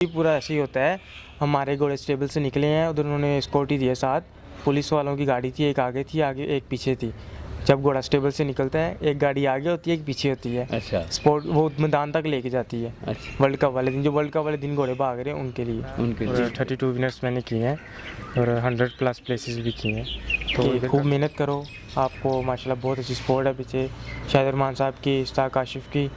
ये पूरा ऐसे ही होता है। हमारे घोड़े स्टेबल से निकले हैं, उधर उन्होंने एस्कॉर्ट ही दिया साथ। पुलिस वालों की गाड़ी थी, एक आगे थी, आगे एक पीछे थी। जब घोड़ा स्टेबल से निकलता है, एक गाड़ी आगे होती है, एक पीछे होती है। अच्छा। स्पोर्ट वो मैदान तक लेके जाती है। अच्छा। वर्ल्ड कप वाले दिन, जो वर्ल्ड कप वाले दिन घोड़े भाग रहे हैं उनके लिए। उनके और लिए 32 विनर्स मैंने किए हैं और 100+ प्लेसेस भी किए हैं। तो खूब मेहनत करो, आपको माशाल्लाह बहुत अच्छी स्पोर्ट है पीछे। शाहिद रहमान साहब की, इश्ताक काशिफ की।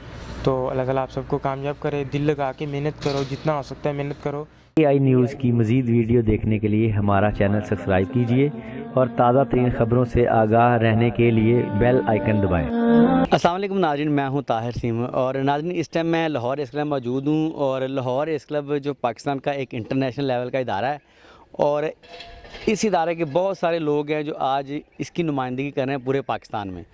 तो अल्लाह ताला आप सबको कामयाब करे। दिल लगा के मेहनत करो, जितना हो सकता है मेहनत करो। AI न्यूज़ की मज़ीद वीडियो देखने के लिए हमारा चैनल सब्सक्राइब कीजिए और ताज़ा तरीन ख़बरों से आगाह रहने के लिए बेल आइकन दबाएं। अस्सलाम वालेकुम नाज़रीन, मैं हूं ताहिर सिंह और नाज़रीन इस टाइम मैं लाहौर रेस क्लब मौजूद हूं। और लाहौर रेस क्लब जो पाकिस्तान का एक इंटरनेशनल लेवल का इदारा है और इस इदारे के बहुत सारे लोग हैं जो आज इसकी नुमाइंदगी कर रहे हैं पूरे पाकिस्तान में।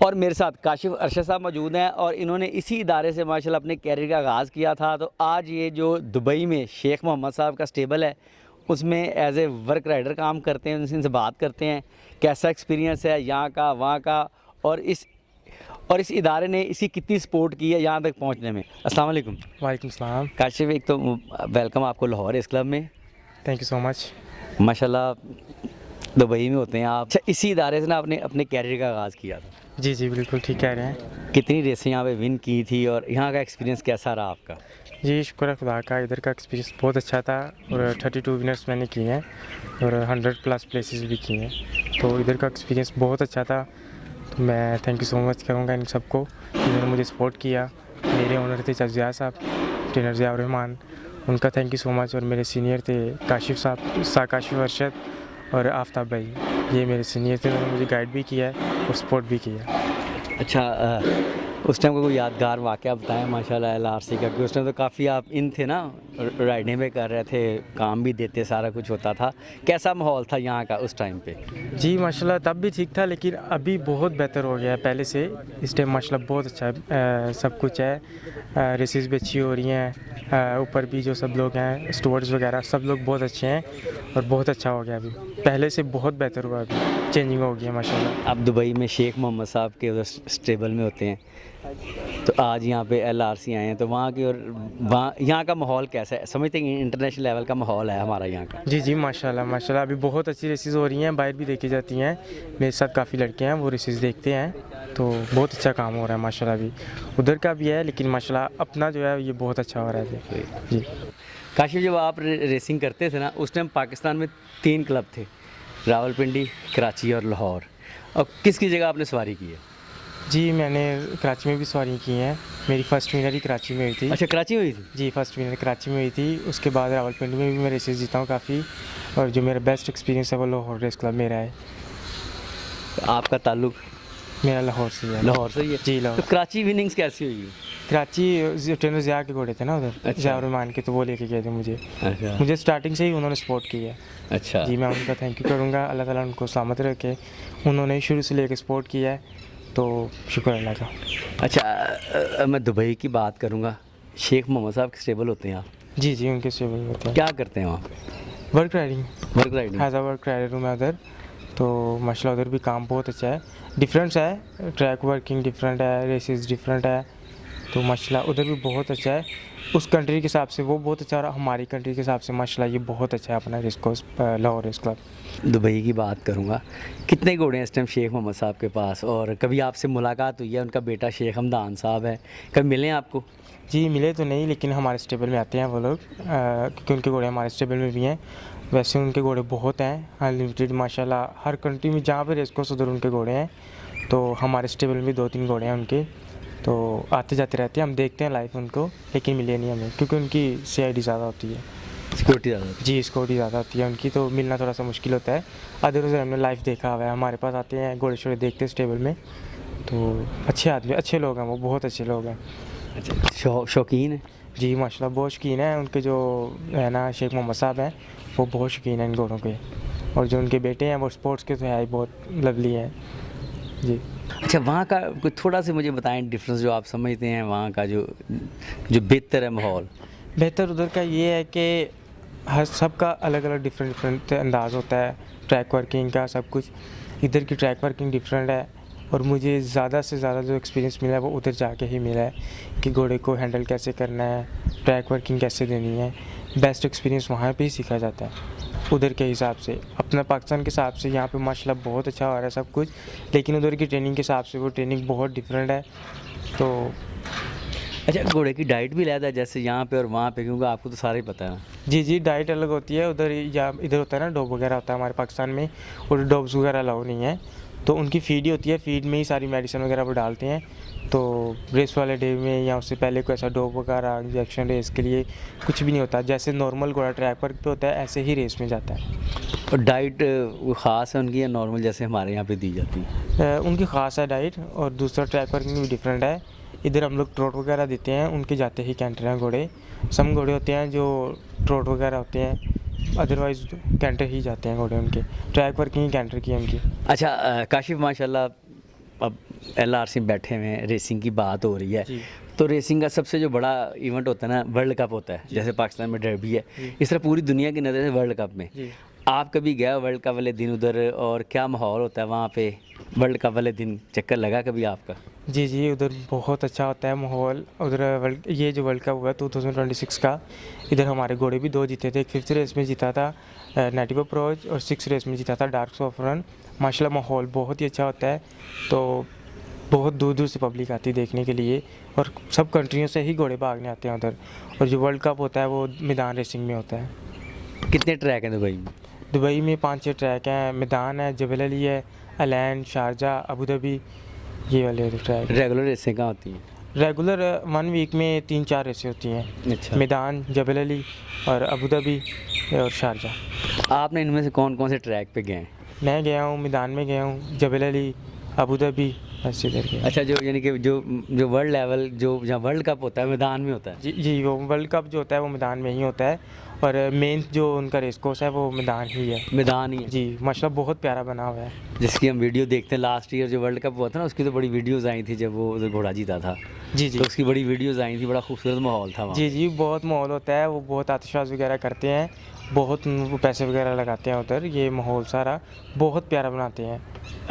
और मेरे साथ काशिफ अरशद साहब मौजूद हैं और इन्होंने इसी इदारे से माशाल्लाह अपने कैरियर का आगाज़ किया था। तो आज ये जो दुबई में शेख मोहम्मद साहब का स्टेबल है उसमें एज ए वर्क राइडर काम करते हैं, उनसे बात करते हैं कैसा एक्सपीरियंस है यहाँ का वहाँ का, और इस इदारे ने इसी कितनी सपोर्ट की है यहाँ तक पहुँचने में। अस्सलाम वालेकुम। वालेकुम सलाम। काशिफ, एक तो वेलकम आपको लाहौर रेस क्लब में। Thank you so much. माशाल्लाह दुबई में होते हैं आप। अच्छा, इसी इदारे से ना आपने अपने कैरियर का आगाज़ किया था? जी जी बिल्कुल ठीक कह रहे हैं। कितनी रेसें यहाँ पे विन की थी और यहाँ का एक्सपीरियंस कैसा रहा आपका? जी शुक्र है खुदा का, इधर का एक्सपीरियंस बहुत अच्छा था और 32 विनर्स मैंने किए हैं और 100+ प्लेसेस भी किए हैं। तो इधर का एक्सपीरियंस बहुत अच्छा था। तो मैं थैंक यू सो मच करूँगा इन सबको जिन्होंने मुझे सपोर्ट किया। मेरे ओनर थे चजिया साहब, ट्रेनर ज़ियाउर रहमान, उनका थैंक यू सो मच। और मेरे सीनियर थे काशिफ साहब, काशिफ अरशद और आफ्ताब भाई, ये मेरे सीनियर थे, उन्होंने मुझे गाइड भी किया है और सपोर्ट भी किया। अच्छा, उस टाइम का कोई यादगार वाक़या बताएं माशाल्लाह LRC का, कि उस टाइम तो काफ़ी आप इन थे ना, राइडिंग में कर रहे थे, काम भी देते, सारा कुछ होता था। कैसा माहौल था यहाँ का उस टाइम पे? जी माशाल्लाह तब भी ठीक था, लेकिन अभी बहुत बेहतर हो गया है पहले से। इस टाइम माशाल्लाह बहुत अच्छा है, सब कुछ है, रेसेस भी अच्छी हो रही हैं। ऊपर भी जो सब लोग हैं स्टूवर्ड्स वगैरह सब लोग बहुत अच्छे हैं और बहुत अच्छा हो गया अभी, पहले से बहुत बेहतर हुआ, अभी चेंजिंग हो गई है माशाल्लाह। आप दुबई में शेख मोहम्मद साहब के उधर स्टेबल में होते हैं, तो आज यहाँ पे LRC आए हैं, तो वहाँ की और वहाँ यहाँ का माहौल कैसा है? समझते हैं इंटरनेशनल लेवल का माहौल है हमारा यहाँ का? जी जी माशाल्लाह माशाल्लाह, अभी बहुत अच्छी रेसेस हो रही हैं, बाहर भी देखी जाती हैं। मेरे साथ काफ़ी लड़के हैं, वो रेसेस देखते हैं, तो बहुत अच्छा काम हो रहा है माशाल्लाह। अभी उधर का भी है, लेकिन माशाल्लाह अपना जो है ये बहुत अच्छा हो रहा है अभी। जी काशिफ, जब आप रेसिंग करते थे ना उस टाइम पाकिस्तान में 3 क्लब थे, रावलपिंडी, कराची और लाहौर। और किसकी जगह आपने सवारी की है? जी मैंने कराची में भी सवारी की हैं, मेरी फ़र्स्ट विनर ही कराची में हुई थी। अच्छा, कराची में हुई थी? जी फर्स्ट विनर कराची में हुई थी। उसके बाद रावलपिंडी में भी मैं रेसेस जीता हूँ काफ़ी, और जो मेरा बेस्ट एक्सपीरियंस है वो लाहौर रेस क्लब मेरा है। तो आपका ताल्लुक मेरा लाहौर से है। लाहौर से ही है? जी लाहौर। तो कराची विनिंग्स कैसी हुई? कराची ट्रेनर ज़िया के घोड़े थे ना उधर, अच्छा। ज़ियाउर रहमान के, तो वो लेके गए थे मुझे। अच्छा। मुझे स्टार्टिंग से ही उन्होंने सपोर्ट की है। अच्छा जी मैं उनका थैंक यू करूँगा, अल्लाह ताला उनको सलामत रखे। उन्होंने शुरू से लेके सपोर्ट किया है, तो शुक्र अल्लाह का। अच्छा, मैं दुबई की बात करूँगा। शेख मोहम्मद साहब के स्टेबल होते हैं आप? जी जी उनके स्टेबल होते हैं। क्या करते हैं वहाँ पे? Work riding, work riding? As a work rider हूँ मैं उधर। तो माशाल्लाह उधर भी काम बहुत अच्छा है, डिफरेंस है, ट्रैक वर्किंग डिफरेंट है, रेसेस डिफरेंट है। तो माशाल्लाह उधर भी बहुत अच्छा है, उस कंट्री के हिसाब से वो बहुत अच्छा है, और हमारी कंट्री के हिसाब से माशाल्लाह ये बहुत अच्छा है अपना race course Lahore race club. Dubai की बात करूँगा, कितने घोड़े हैं इस टाइम शेख मोहम्मद साहब के पास? और कभी आपसे मुलाकात हुई है? उनका बेटा शेख हमदान साहब है, कभी मिले हैं आपको? जी मिले तो नहीं, लेकिन हमारे स्टेबल में आते हैं वो लोग, क्योंकि उनके घोड़े हमारे स्टेबल में भी हैं। वैसे उनके घोड़े बहुत हैं, अनलिमिटेड माशाल्लाह, हर कंट्री में जहाँ पे रेस कोर्स उधर उनके घोड़े हैं। तो हमारे स्टेबल में 2-3 घोड़े हैं उनके, तो आते जाते रहते हैं, हम देखते हैं लाइव उनको, लेकिन मिले नहीं हमें, क्योंकि उनकी CID ज़्यादा होती है, सिक्योरिटी ज़्यादा? जी सिक्योरिटी ज़्यादा होती है उनकी, तो मिलना थोड़ा सा मुश्किल होता है। अदर हमने लाइव देखा हुआ है, हमारे पास आते हैं घोड़े शोड़े देखते हैं स्टेबल में। तो अच्छे आदमी, अच्छे लोग हैं वो, बहुत अच्छे लोग हैं। अच्छा, शौकीन है? जी माशाल्लाह बहुत शौकीन है उनके, जो है ना शेख मोहम्मद साहब हैं, वो बहुत शौकीन हैं इन घोड़ों के। और जो उनके बेटे हैं वो स्पोर्ट्स के तो है ही, बहुत लवली हैं जी। अच्छा, वहाँ का कुछ थोड़ा सा मुझे बताएं डिफरेंस, जो आप समझते हैं वहाँ का जो बेहतर है माहौल। बेहतर उधर का ये है कि हर सबका अलग अलग डिफरेंट अंदाज़ होता है ट्रैक वर्किंग का, सब कुछ। इधर की ट्रैक वर्किंग डिफरेंट है, और मुझे ज़्यादा से ज़्यादा जो एक्सपीरियंस मिला है वो उधर जाके ही मिला है, कि घोड़े को हैंडल कैसे करना है, ट्रैक वर्किंग कैसे देनी है। बेस्ट एक्सपीरियंस वहाँ पे ही सीखा जाता है उधर के हिसाब से। अपना पाकिस्तान के हिसाब से यहाँ पे माशाल्लाह बहुत अच्छा हो रहा है सब कुछ, लेकिन उधर की ट्रेनिंग के हिसाब से वो ट्रेनिंग बहुत डिफरेंट है। तो अच्छा, घोड़े की डाइट भी अलग है जैसे यहाँ पे और वहाँ पे, क्योंकि आपको तो सारा ही पता है। जी डाइट अलग होती है उधर, या इधर होता है ना डॉग वगैरह होता है हमारे पाकिस्तान में, और डॉग्स वगैरह अलाउ नहीं है, तो उनकी फीड ही होती है, फीड में ही सारी मेडिसिन वगैरह वो डालते हैं। तो रेस वाले डे में या उससे पहले कोई ऐसा डॉग वगैरह इंजेक्शन रेस के लिए कुछ भी नहीं होता, जैसे नॉर्मल घोड़ा ट्रैक पर पे होता है ऐसे ही रेस में जाता है। और डाइट वो ख़ास है उनकी या नॉर्मल जैसे हमारे यहाँ पे दी जाती है? उनकी ख़ास है डाइट, और दूसरा ट्रैक वर्किंग भी डिफरेंट है। इधर हम लोग ट्रोट वगैरह देते हैं, उनके जाते ही कैंटर हैं घोड़े। सम घोड़े होते हैं जो ट्रोट वगैरह होते हैं, अदरवाइज कैंटर ही जाते हैं घोड़े उनके। ट्रैक वर्किंग ही कैंटर की है उनकी। अच्छा काशिफ, माशाल्लाह अब LRC में बैठे हुए हैं, रेसिंग की बात हो रही है, जी। तो रेसिंग का सबसे जो बड़ा इवेंट होता है ना, वर्ल्ड कप होता है, जैसे पाकिस्तान में डर्बी है, इस तरह पूरी दुनिया की नज़र है वर्ल्ड कप में। जी। आप कभी गए वर्ल्ड कप वाले दिन उधर, और क्या माहौल होता है वहाँ पे वर्ल्ड कप वाले दिन? चक्कर लगा कभी आपका? जी उधर बहुत अच्छा होता है माहौल उधर। ये जो वर्ल्ड कप हुआ 2026 का, इधर हमारे घोड़े भी 2 जीते थे। एक 5th रेस में जीता था नेटिव अप्रोच, और 6th रेस में जीता था डार्क सॉफ्रन। माशाल्लाह माहौल बहुत ही अच्छा होता है, तो बहुत दूर दूर से पब्लिक आती है देखने के लिए, और सब कंट्रियों से ही घोड़े भागने आते हैं उधर। और जो वर्ल्ड कप होता है वो मैदान रेसिंग में होता है। कितने ट्रैक हैं दुबई में? दुबई में 5-6 ट्रैक हैं, मैदान है, जबल अली है, अलैन, शारजा, अबू धाबी, ये वाले ट्रैक। रेगुलर रेसें कहाँ होती हैं? रेगुलर 1 वीक में 3-4 रेसें होती हैं। अच्छा। मैदान, जबल अली और अबू धाबी और शारजा। आपने इनमें से कौन कौन से ट्रैक पे गए हैं? मैं गया हूँ, मैदान में गया हूँ, जबल अली, अबू धाबी, बस इधर गया। अच्छा, जो यानी कि जो वर्ल्ड लेवल, जो जहाँ वर्ल्ड कप होता है मैदान में होता है? जी वो वर्ल्ड कप जो होता है वो मैदान में ही होता है, और मेन जो उनका रेस कोर्स है वो मैदान ही है। मैदान ही है। जी माशाल्लाह बहुत प्यारा बना हुआ है। जिसकी हम वीडियो देखते हैं, लास्ट ईयर जो वर्ल्ड कप हुआ था ना, उसकी तो बड़ी वीडियोस आई थी जब वो उधर घोड़ा जीता था। जी तो उसकी बड़ी वीडियोस आई थी, बड़ा खूबसूरत माहौल था वहाँ। जी बहुत माहौल होता है, वो बहुत आतिशबाज़ी वगैरह करते हैं, बहुत वो पैसे वगैरह लगाते हैं उधर। ये माहौल सारा बहुत प्यारा बनाते हैं,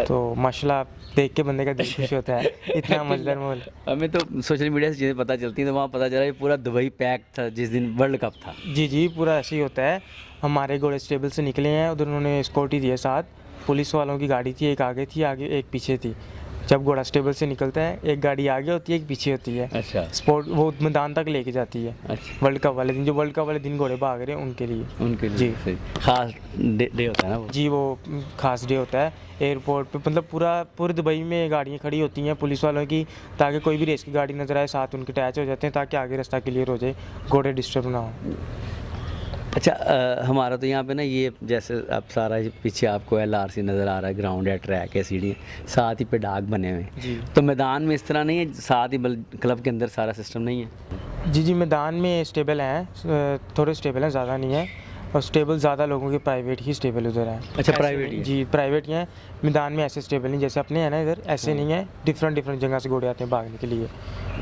तो माशाल्लाह देख के बंदे का दिल खुश होता है, इतना मज़ेदार माहौल। हमें तो सोशल मीडिया से चीज़ें पता चलती हैं, तो वहाँ पता चला ये पूरा दुबई पैक था जिस दिन वर्ल्ड कप था। जी पूरा ऐसे ही होता है। हमारे घोड़े स्टेबल से निकले हैं, उधर उन्होंने स्कॉर्टी दिए साथ, पुलिस वालों की गाड़ी थी, एक आगे थी, आगे एक पीछे थी। जब घोड़ा स्टेबल से निकलता है, एक गाड़ी आगे होती है, एक पीछे होती है। अच्छा। स्पोर्ट वो मैदान तक लेके जाती है। अच्छा। वर्ल्ड कप वाले दिन, जो वर्ल्ड कप वाले दिन घोड़े भाग रहे हैं उनके लिए। उनके लिए जी सही खास डे होता है ना वो? जी वो खास डे होता है एयरपोर्ट पे, मतलब पूरे दुबई में गाड़ियाँ खड़ी होती हैं पुलिस वालों की, ताकि कोई भी रेस की गाड़ी नज़र आए साथ उनके अटैच हो जाते हैं, ताकि आगे रास्ता क्लियर हो जाए, घोड़े डिस्टर्ब ना हो। अच्छा हमारा तो यहाँ पे ना ये जैसे अब सारा पीछे आपको LRC नज़र आ रहा है, ग्राउंड है, ट्रैक है, सीढ़ी, साथ ही पे डाक बने हुए हैं। जी। तो मैदान में इस तरह नहीं है, साथ ही क्लब के अंदर सारा सिस्टम नहीं है? जी मैदान में स्टेबल हैं, थोड़े स्टेबल हैं, ज़्यादा नहीं है, और स्टेबल ज़्यादा लोगों के प्राइवेट ही स्टेबल उधर है। अच्छा, ऐसे प्राइवेट नहीं- ही है? जी प्राइवेट ही हैं। मैदान में ऐसे स्टेबल नहीं जैसे अपने हैं ना इधर, ऐसे नहीं है। डिफरेंट जगह से घोड़े आते हैं भागने के लिए।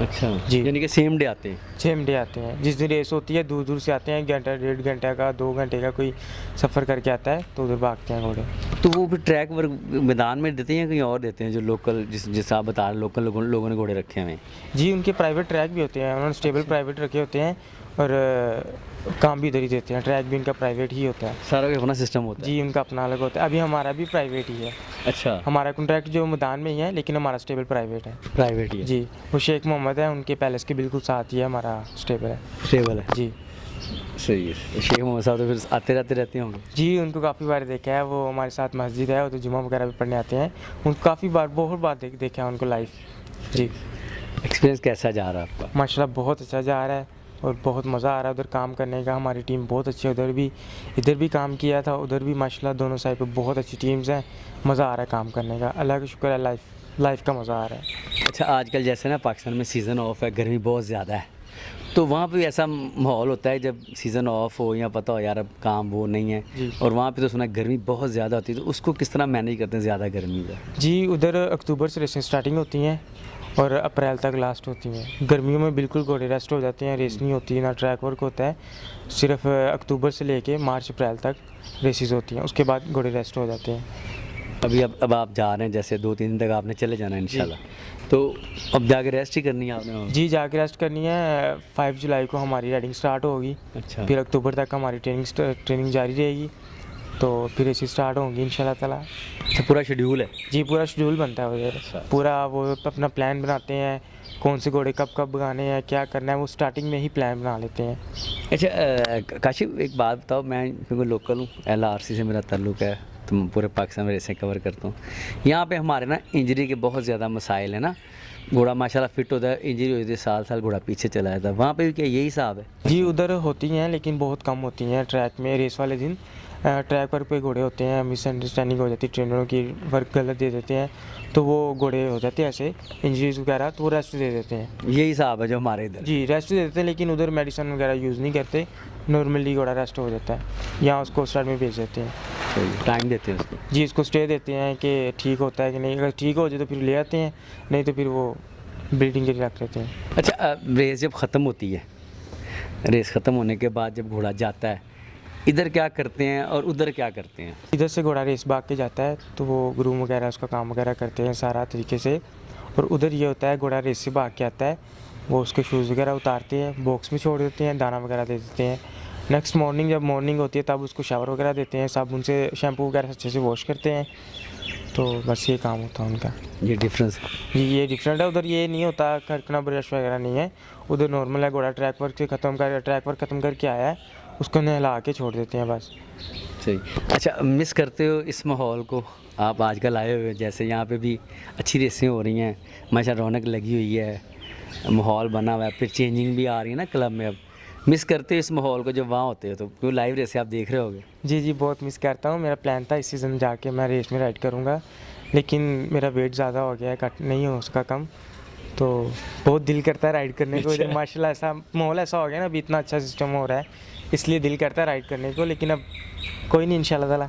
अच्छा जी। यानी कि सेम डे आते हैं? 6 डे आते हैं, जिस दिन रेस होती है दूर दूर से आते हैं, घंटा 1.5 घंटे का, 2 घंटे का कोई सफ़र करके आता है, तो उधर भागते हैं घोड़े। तो वो फिर ट्रैक वर्क मैदान में देते हैं या कहीं और देते हैं, जो लोकल जिस आप बता रहे लोकल लोगों ने घोड़े रखे हुए हैं? जी उनके प्राइवेट ट्रैक भी होते हैं, उन्होंने स्टेबल प्राइवेट रखे होते हैं, और काम भी इधर ही देते हैं। ट्रैक भी उनका प्राइवेट ही होता है। सारा का अपना सिस्टम होता है? जी उनका अपना अलग होता है। अभी हमारा भी प्राइवेट ही है। अच्छा, हमारा कॉन्ट्रैक्ट जो मैदान में ही है, लेकिन हमारा स्टेबल प्राइवेट है। प्राइवेट ही है? जी वो शेख मोहम्मद है, उनके पैलेस के बिल्कुल साथ ही है हमारा स्टेबल है। स्टेबल है? जी सही है। शेख मोहम्मद साहब तो फिर आते रहते होंगे? जी उनको काफ़ी बार देखा है, वो हमारे साथ मस्जिद है, वो तो जुम्मा वगैरह भी पढ़ने आते हैं। उनको काफ़ी बार, बहुत बार देखा है उनको लाइव। जी एक्सपीरियंस कैसा जा रहा है आपका? माशाल्लाह बहुत अच्छा जा रहा है, और बहुत मज़ा आ रहा है उधर काम करने का। हमारी टीम बहुत अच्छी है, इधर भी काम किया था, उधर भी माशाल्लाह दोनों साइड पे बहुत अच्छी टीम्स हैं। मज़ा आ रहा है काम करने का, अल्लाह का शुक्र है, लाइफ का मज़ा आ रहा है। अच्छा, आजकल जैसे ना पाकिस्तान में सीज़न ऑफ है, गर्मी बहुत ज़्यादा है, तो वहाँ पे ऐसा माहौल होता है जब सीज़न ऑफ हो या पता हो यार अब काम वो नहीं है, जी। और वहाँ पे तो सुना गर्मी बहुत ज़्यादा होती है, तो उसको किस तरह मैनेज करते हैं ज़्यादा गर्मी का? जी उधर अक्टूबर से रेसें स्टार्टिंग होती हैं और अप्रैल तक लास्ट होती हैं। गर्मियों में बिल्कुल घोड़े रेस्ट हो जाते हैं, रेस नहीं होती, ना ट्रैक वर्क होता है। सिर्फ अक्टूबर से लेके मार्च अप्रैल तक रेसेस होती हैं, उसके बाद घोड़े रेस्ट हो जाते हैं। अभी अब आप जा रहे हैं, जैसे 2-3 दिन तक आपने चले जाना है इंशाल्लाह, तो अब जाके रेस्ट ही करनी है आपने वहाँ? जी जाके रेस्ट करनी है। 5 जुलाई को हमारी राइडिंग स्टार्ट होगी, अच्छा। फिर अक्टूबर तक हमारी ट्रेनिंग जारी रहेगी, तो फिर ऐसी स्टार्ट होंगी इंशाल्लाह ताला। अच्छा, पूरा शेड्यूल है? जी पूरा शेड्यूल बनता है उधर, अच्छा। पूरा वो अपना प्लान बनाते हैं, कौन से घोड़े कब कब भगाने हैं, क्या करना है, वो स्टार्टिंग में ही प्लान बना लेते हैं। अच्छा काशिफ, एक बात बताओ, मैं क्योंकि लोकल हूँ, LRC से मेरा ताल्लुक़ है, तो मैं पूरे पाकिस्तान में रेसें कवर करता हूँ। यहाँ पे हमारे ना इंजरी के बहुत ज़्यादा मसाइल है ना, घोड़ा माशाल्लाह फिट होता है, इंजरी हो जाती है, साल घोड़ा पीछे चला जाता है। वहाँ पे भी क्या यही हिसाब है? जी उधर होती हैं लेकिन बहुत कम होती हैं। ट्रैक में रेस वाले दिन ट्रैक पर कोई घोड़े होते हैं, मिसअंडरस्टैंडिंग हो जाती है, ट्रेनरों की वर्क गलत दे देते हैं, तो वो घोड़े हो जाते हैं ऐसे इंजरीज वगैरह, तो वो रेस्ट दे देते हैं। यही हिसाब है जो हमारे इधर? जी रेस्ट दे देते हैं, लेकिन उधर मेडिसिन वगैरह यूज़ नहीं करते, नॉर्मली घोड़ा रेस्ट हो जाता है। यहाँ उसको स्टार्ट में भेज देते हैं। टाइम देते हैं उसको? जी इसको स्टे देते हैं कि ठीक होता है कि नहीं, अगर ठीक हो जाए तो फिर ले आते हैं, नहीं तो फिर वो ब्रीडिंग के लिए रख लेते हैं। अच्छा, रेस जब ख़त्म होती है, रेस ख़त्म होने के बाद जब घोड़ा जाता है, इधर क्या करते हैं और उधर क्या करते हैं? इधर से घोड़ा रेस भाग के जाता है तो वो ग्रूम वगैरह उसका काम वगैरह करते हैं सारा तरीके से, और उधर ये होता है घोड़ा रेस से भाग के आता है, वो उसके शूज़ वगैरह उतारते हैं, बॉक्स में छोड़ देते हैं, दाना वगैरह दे देते हैं। नेक्स्ट मॉर्निंग जब मॉर्निंग होती है तब उसको शावर वगैरह देते हैं, साबुन से शैम्पू वगैरह अच्छे से वॉश करते हैं, तो बस ये काम होता है उनका। ये डिफरेंस है? जी ये डिफरेंट है, उधर ये नहीं होता, खड़कना ब्रश वगैरह नहीं है, उधर नॉर्मल है, घोड़ा ट्रैक वर्क ख़त्म करके आया है, उसको नहला के छोड़ देते हैं बस। सही। अच्छा, मिस करते हो इस माहौल को? आप आजकल आए हुए, जैसे यहाँ पे भी अच्छी रेसें हो रही हैं, माशाल्लाह रौनक लगी हुई है, माहौल बना हुआ है, फिर चेंजिंग भी आ रही है ना क्लब में। अब मिस करते हो इस माहौल को जब वहाँ होते हो, तो क्यों लाइव रेसें आप देख रहे होगे? जी बहुत मिस करता हूँ। मेरा प्लान था इस सीज़न जाके मैं रेस में राइड करूँगा, लेकिन मेरा वेट ज़्यादा हो गया है, कट नहीं हो सका कम, तो बहुत दिल करता है राइड करने को। जब माशाल्लाह ऐसा माहौल ऐसा हो गया ना, अभी इतना अच्छा सिस्टम हो रहा है, इसलिए दिल करता है राइड करने को, लेकिन अब कोई नहीं, इंशाल्लाह ताला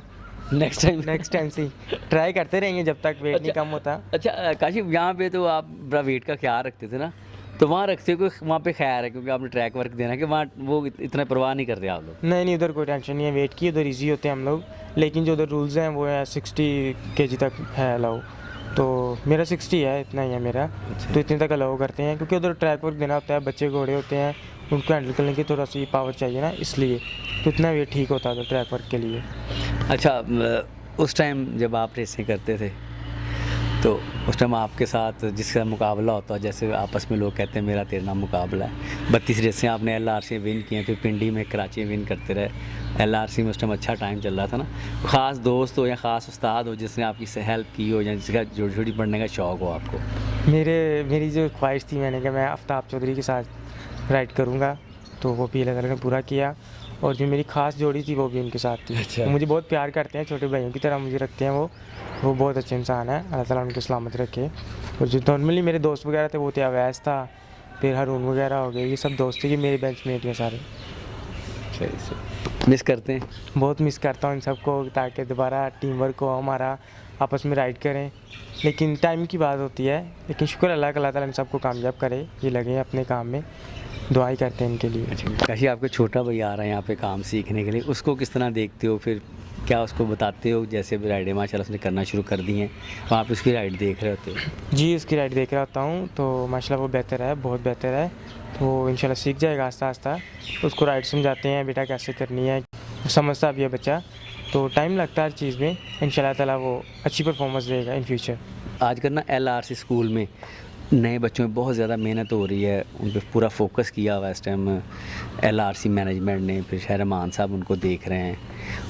नेक्स्ट टाइम से ट्राई करते रहेंगे जब तक वेट नहीं कम होता। अच्छा काशिफ, यहाँ पे तो आप बड़ा वेट का ख्याल रखते थे ना, तो वहाँ रखते हो कि वहाँ पे ख्याल है, क्योंकि आपने ट्रैक वर्क देना है, कि वहाँ वो इतना परवाह नहीं करते आप लोग? नहीं उधर कोई टेंशन नहीं है वेट की, उधर इजी होते हैं हम लोग, लेकिन जो उधर रूल्स हैं वो है 60 kg तक है अलाउ, तो मेरा 60 है, इतना ही है मेरा। तो इतने तक अलाउ करते हैं, क्योंकि उधर ट्रैक वर्क देना होता है, बच्चे घोड़े होते हैं, उनको हैंडल करने की थोड़ा सी पावर चाहिए ना, इसलिए तो इतना वेट ठीक होता है ट्रैक वर्क के लिए। अच्छा, उस टाइम जब आप रेसें करते थे, तो उस टाइम आपके साथ जिसका मुकाबला होता है, जैसे आपस में लोग कहते हैं मेरा तेरा नाम मुकाबला है, 32 रेसें आपने LRC विन की हैं, फिर पिंडी में, कराची में विन करते रहे, LRC में उस टाइम अच्छा टाइम चल रहा था ना, ख़ास दोस्त हो या ख़ास उस्ताद हो जिसने आपकी से हेल्प की हो, या जिसका जोड़ी जोड़ी पढ़ने का शौक़ हो आपको? मेरी जो ख्वाहिश थी, मैंने कहा मैं आफ्ताब चौधरी के साथ राइड करूँगा, तो वो भी अल्लाह ताला ने पूरा किया, और जो मेरी ख़ास जोड़ी थी वो भी उनके साथ थी। अच्छा। वो मुझे बहुत प्यार करते हैं, छोटे भाइयों की तरह मुझे रखते हैं, वो बहुत अच्छे इंसान है, अल्लाह ताला उनको सलामत रखे। और जो नॉर्मली मेरे दोस्त वगैरह थे वो थे, अवैस था, फिर हारून वगैरह हो गए, ये सब दोस्त थे कि मेरे बेंचमेट हैं सारे। सही। मिस करते हैं? बहुत मिस करता हूँ इन सबको, ताकि दोबारा टीम वर्क हो, हमारा आपस में राइड करें, लेकिन टाइम की बात होती है, लेकिन शुक्र अल्लाह ताला इन सबको कामयाब करे, ये लगे अपने काम में, दुआई करते हैं इनके लिए। अच्छा काशी, आपका छोटा भाई आ रहा है यहाँ पे काम सीखने के लिए, उसको किस तरह देखते हो? फिर क्या उसको बताते हो, जैसे भी राइडें माशाल्लाह उसने करना शुरू कर दी हैं, वहाँ पे उसकी राइड देख रहे होते हो? जी उसकी राइड देख रहा होता हूँ, तो माशाल्लाह वो बेहतर है, बहुत बेहतर है, तो इंशाल्लाह सीख जाएगा आस्ता आस्ता। उसको राइड समझाते हैं, बेटा कैसे करनी है, समझता भी है बच्चा, तो टाइम लगता है हर चीज़ में, इंशाल्लाह ताला वो अच्छी परफॉर्मेंस देगा इन फ्यूचर। आजकल ना LRC स्कूल में नए बच्चों में बहुत ज़्यादा मेहनत हो रही है, उन पर पूरा फोकस किया हुआ है इस टाइम LRC मैनेजमेंट ने, फिर शहरमान साहब उनको देख रहे हैं,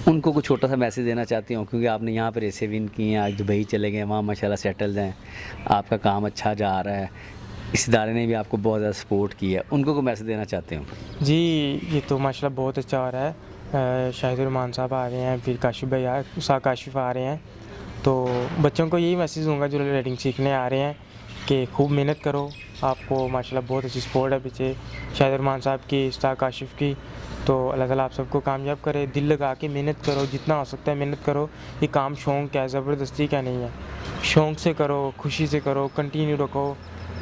उनको कुछ छोटा सा मैसेज देना चाहती हूँ, क्योंकि आपने यहाँ पर रेसें विन की हैं, आज दुबई चले गए, वहाँ माशाल्लाह सेटल्ड हैं, आपका काम अच्छा जा रहा है, इस इदारे ने भी आपको बहुत ज़्यादा सपोर्ट किया है, उनको को मैसेज देना चाहते हूँ? जी ये तो माशाल्लाह बहुत अच्छा हो रहा है, शाहिद साहब आ रहे हैं, फिर काशिफ भाई काशिफ आ रहे हैं, तो बच्चों को यही मैसेज दूंगा जो राइडिंग सीखने आ रहे हैं कि खूब मेहनत करो, आपको माशाल्लाह बहुत अच्छी सपोर्ट है पीछे शाहिद साहब की, उस्ताद काशिफ की, तो अल्लाह ताला आप सबको कामयाब करे, दिल लगा के मेहनत करो, जितना हो सकता है मेहनत करो, ये काम शौक़ है, ज़बरदस्ती का नहीं है, शौक़ से करो, खुशी से करो, कंटिन्यू रखो,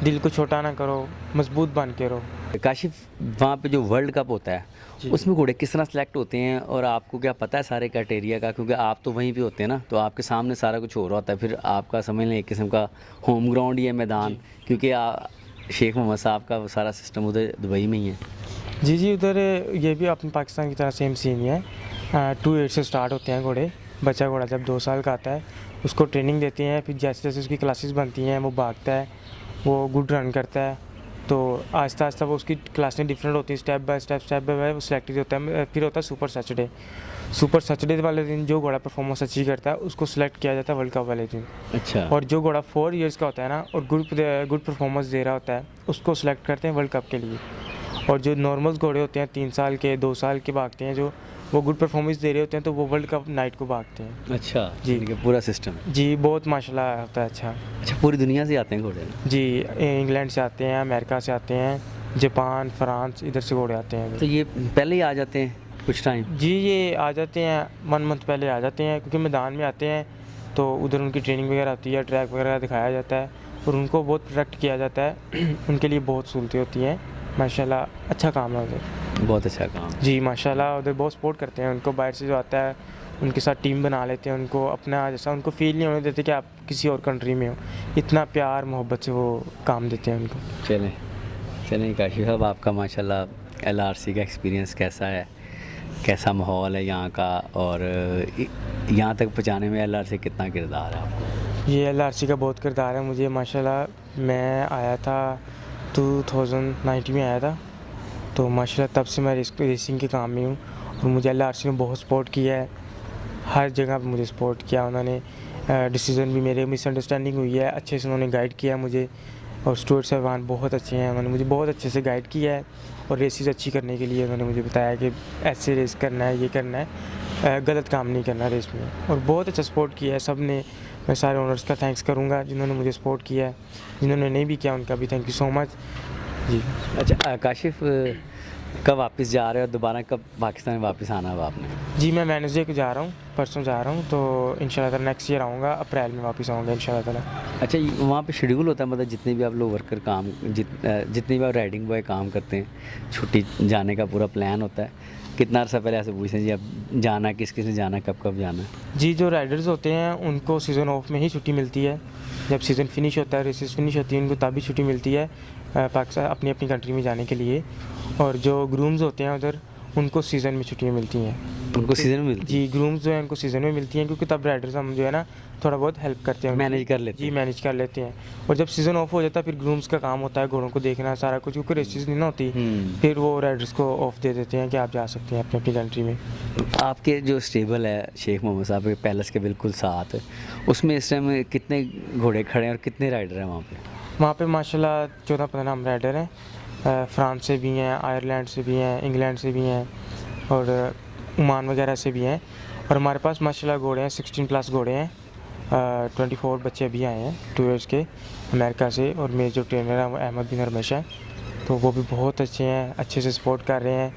दिल को छोटा ना करो, मजबूत बन के रहो। काशिफ, वहाँ पे जो वर्ल्ड कप होता है उसमें घोड़े किस तरह सेलेक्ट होते हैं और आपको क्या पता है सारे क्राइटेरिया का? क्योंकि आप तो वहीं पे होते हैं ना, तो आपके सामने सारा कुछ हो रहा होता है, फिर आपका समझ लें एक किस्म का होम ग्राउंड ही है मैदान, क्योंकि शेख मोहम्मद साहब का वो सारा सिस्टम उधर दुबई में ही है। जी उधर ये भी अपने पाकिस्तान की तरह सेम सीन ही है। 2 से स्टार्ट होते हैं घोड़े। बच्चा घोड़ा जब 2 साल का आता है उसको ट्रेनिंग देती हैं, फिर जैसे जैसे उसकी क्लासेस बनती हैं वो भागता है, वो गुड रन करता है, तो आहिस्ता आहिस्ता वो उसकी क्लासें डिफरेंट होती हैं, स्टेप बाय स्टेप वो सिलेक्टेड होता है। फिर होता है सुपर सैटरडे वाले दिन जो घोड़ा परफॉर्मेंस अच्छी करता है उसको सिलेक्ट किया जाता है वर्ल्ड कप वाले दिन। अच्छा। और जो घोड़ा 4 इयर्स का होता है ना और गुड परफॉर्मेंस दे रहा होता है उसको सिलेक्ट करते हैं वर्ल्ड कप के लिए। और जो नॉर्मल घोड़े होते हैं 3 साल के 2 साल के भागते हैं, जो वो गुड परफॉर्मेंस दे रहे होते हैं तो वो वर्ल्ड कप नाइट को भागते हैं। अच्छा जी। ठीक है, पूरा सिस्टम। जी बहुत माशाल्लाह होता है अच्छा। अच्छा, पूरी दुनिया से आते हैं घोड़े? जी इंग्लैंड से आते हैं, अमेरिका से आते हैं, जापान, फ्रांस, इधर से घोड़े आते हैं। तो ये पहले ही आ जाते हैं कुछ टाइम? जी ये आ जाते हैं 1 मंथ पहले आ जाते हैं, क्योंकि मैदान में आते हैं तो उधर उनकी ट्रेनिंग वगैरह होती है, ट्रैक वगैरह दिखाया जाता है और उनको बहुत प्रोटेक्ट किया जाता है। उनके लिए बहुत सहूलतें होती हैं माशाल्लाह, अच्छा काम है उधर। बहुत अच्छा काम। जी माशाल्लाह उधर बहुत सपोर्ट करते हैं उनको, बाहर से जो आता है उनके साथ टीम बना लेते हैं, उनको अपना जैसा उनको फील नहीं होने देते कि आप किसी और कंट्री में हो। इतना प्यार मोहब्बत से वो काम देते हैं उनको। चलें काशिफ साहब, आपका माशाल्लाह LRC का एक्सपीरियंस कैसा है, कैसा माहौल है यहाँ का, और यहाँ तक पहुँचाने में LRC कितना किरदार है आपको? ये LRC का बहुत किरदार है मुझे माशाल्लाह। मैं आया था 2019 में आया था, तो माशाल्लाह तब से मैं रेसिंग के काम में हूँ और मुझे LRC ने बहुत सपोर्ट किया है, हर जगह पे मुझे सपोर्ट किया उन्होंने। डिसीज़न भी मेरे मिसअंडरस्टैंडिंग हुई है, अच्छे से उन्होंने गाइड किया मुझे, और स्टूअर्ट साहबान बहुत अच्छे हैं, उन्होंने मुझे बहुत अच्छे से गाइड किया है और रेसेस अच्छी करने के लिए उन्होंने मुझे बताया कि ऐसे रेस करना है, ये करना है, गलत काम नहीं करना रेस में, और बहुत अच्छा सपोर्ट किया है सब ने। मैं सारे ओनर्स का थैंक्स करूँगा जिन्होंने मुझे सपोर्ट किया है, जिन्होंने नहीं भी किया उनका भी थैंक यू सो मच जी। अच्छा काशिफ, कब वापस जा रहे हो, दोबारा कब पाकिस्तान वापस आना है आपने? जी मैं वेडनेसडे को जा रहा हूँ, परसों जा रहा हूँ, तो इंशाल्लाह नेक्स्ट ईयर आऊँगा, अप्रैल में वापस आऊँगा इंशाल्लाह। अच्छा, वहाँ पे शेड्यूल होता है, मतलब जितने भी आप लोग वर्कर काम जितने भी आप राइडिंग बॉय काम करते हैं, छुट्टी जाने का पूरा प्लान होता है? कितना अर्सा पहले ऐसे पूछते हैं जी अब जाना, किस किस ने जाना, कब कब जाना? जी जो राइडर्स होते हैं उनको सीज़न ऑफ में ही छुट्टी मिलती है, जब सीज़न फिनिश होता है, रेसेस फिनिश होती है, उनको तभी छुट्टी मिलती है पाकिस्तान अपनी अपनी कंट्री में जाने के लिए। और जो ग्रूम्स होते हैं उधर उनको सीज़न में छुट्टियाँ मिलती हैं। उनको सीज़न में मिलती? जी ग्रूम्स जो हैं उनको सीज़न में मिलती हैं, क्योंकि तब राइडर्स हम जो है ना थोड़ा बहुत हेल्प करते हैं, मैनेज कर लेते जी मैनेज कर लेते हैं। और जब सीज़न ऑफ हो जाता है फिर ग्रूम्स का काम होता है घोड़ों को देखना सारा कुछ, क्योंकि रेसेस नहीं ना होती, फिर वो राइडर्स को ऑफ दे देते हैं कि आप जा सकते हैं अपनी अपनी कंट्री में। आपके जो स्टेबल है शेख मोहम्मद साहब के पैलेस के बिल्कुल साथ, उसमें इस टाइम कितने घोड़े खड़े हैं और कितने राइडर हैं वहाँ पे? वहाँ पे माशाल्लाह 14-15 हम राइडर हैं, फ्रांस से भी हैं, आयरलैंड से भी हैं, इंग्लैंड से भी हैं और ओमान वगैरह से भी हैं। और हमारे पास माशाल्लाह घोड़े हैं, 16+ घोड़े हैं, 24 बच्चे अभी आए हैं 2 इयर्स के अमेरिका से, और मेरे जो ट्रेनर हैं वो अहमद बिन रमेश हैं, तो वो भी बहुत अच्छे हैं, अच्छे से सपोर्ट कर रहे हैं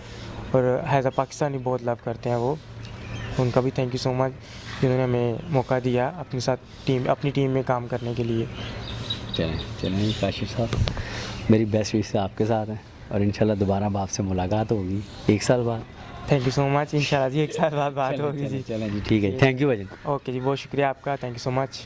और हैज़ अ पाकिस्तानी बहुत लव करते हैं वो। उनका भी थैंक यू सो मच जिन्होंने हमें मौका दिया अपनी टीम में काम करने के लिए। चलें काशिफ साहब, मेरी बेस्ट विश आपके साथ है और इंशाल्लाह दोबारा आपसे मुलाकात होगी 1 साल बाद। थैंक यू सो मच, इंशाल्लाह जी 1 साल बाद बात होगी जी। चलें जी, ठीक है, थैंक यू भाई। ओके जी, बहुत शुक्रिया आपका, थैंक यू सो मच।